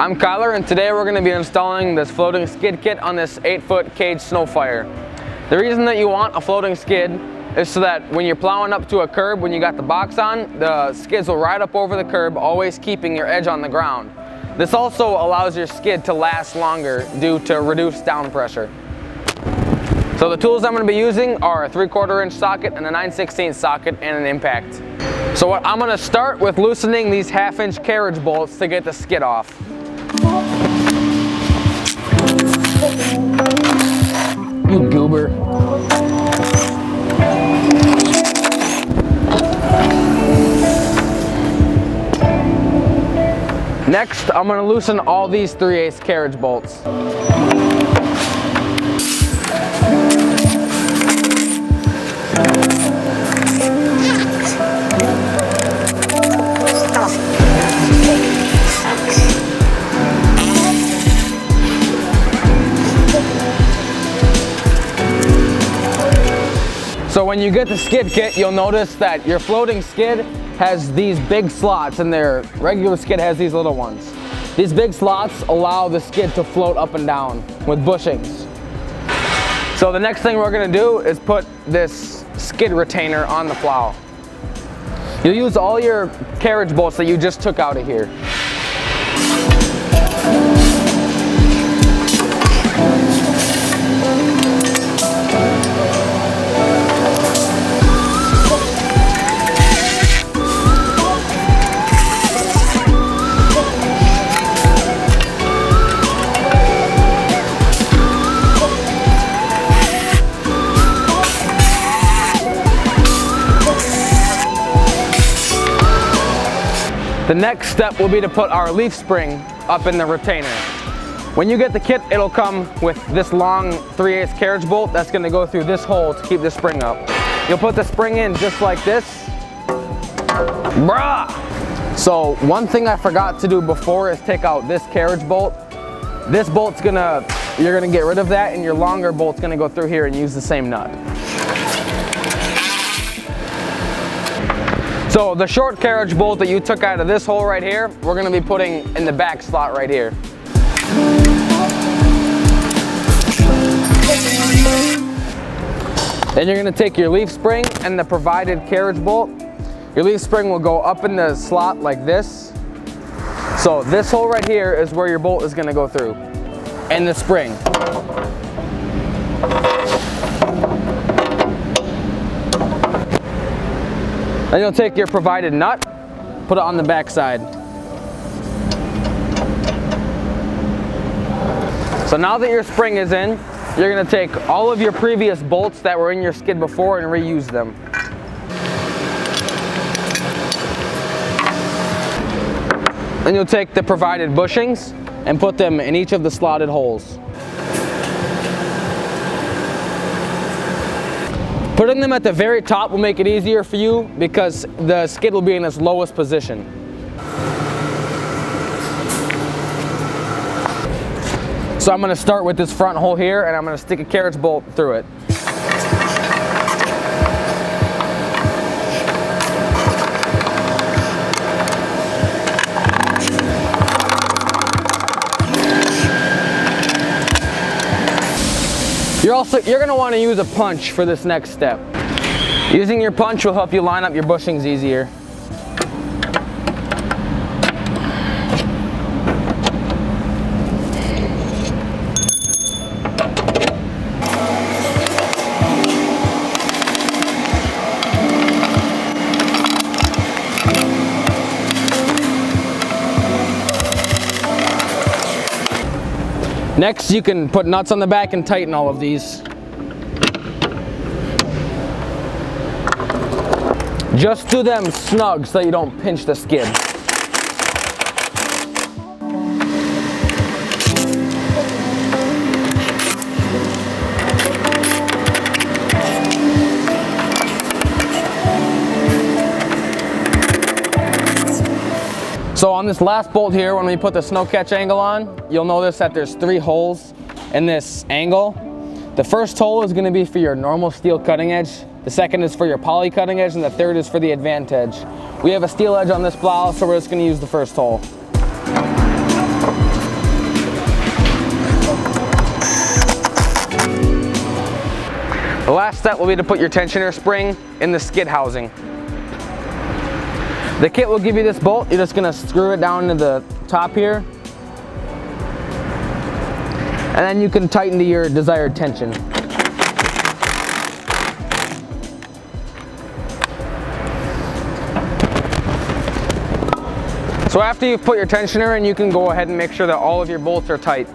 I'm Kyler, and today we're going to be installing this floating skid kit on this 8-foot cage SnowFire. The reason that you want a floating skid is so that when you're plowing up to a curb, when you got the box on, the skids will ride up over the curb, always keeping your edge on the ground. This also allows your skid to last longer due to reduced down pressure. So the tools I'm going to be using are a 3/4 inch socket and a 9/16 socket and an impact. So I'm going to start with loosening these 1/2 inch carriage bolts to get the skid off. You goober. Next, I'm going to loosen all these 3/8 carriage bolts. So when you get the skid kit, you'll notice that your floating skid has these big slots and their regular skid has these little ones. These big slots allow the skid to float up and down with bushings. So the next thing we're going to do is put this skid retainer on the plow. You'll use all your carriage bolts that you just took out of here. The next step will be to put our leaf spring up in the retainer. When you get the kit, it'll come with this long 3/8 carriage bolt that's going to go through this hole to keep the spring up. You'll put the spring in just like this. Bruh! So one thing I forgot to do before is take out this carriage bolt. This bolt's you're gonna get rid of that, and your longer bolt's gonna go through here and use the same nut. So the short carriage bolt that you took out of this hole right here, we're going to be putting in the back slot right here. Then you're going to take your leaf spring and the provided carriage bolt. Your leaf spring will go up in the slot like this. So this hole right here is where your bolt is going to go through, and the spring. Then you'll take your provided nut, put it on the back side. So now that your spring is in, you're going to take all of your previous bolts that were in your skid before and reuse them. Then you'll take the provided bushings and put them in each of the slotted holes. Putting them at the very top will make it easier for you because the skid will be in its lowest position. So I'm going to start with this front hole here, and I'm going to stick a carriage bolt through it. You're going to want to use a punch for this next step. Using your punch will help you line up your bushings easier. Next, you can put nuts on the back and tighten all of these. Just do them snug so you don't pinch the skid. So on this last bolt here, when we put the snow catch angle on, you'll notice that there's 3 holes in this angle. The first hole is going to be for your normal steel cutting edge. The second is for your poly cutting edge, and the third is for the advantage. We have a steel edge on this plow, so we're just going to use the first hole. The last step will be to put your tensioner spring in the skid housing. The kit will give you this bolt. You're just going to screw it down to the top here. And then you can tighten to your desired tension. So after you've put your tensioner in, you can go ahead and make sure that all of your bolts are tight.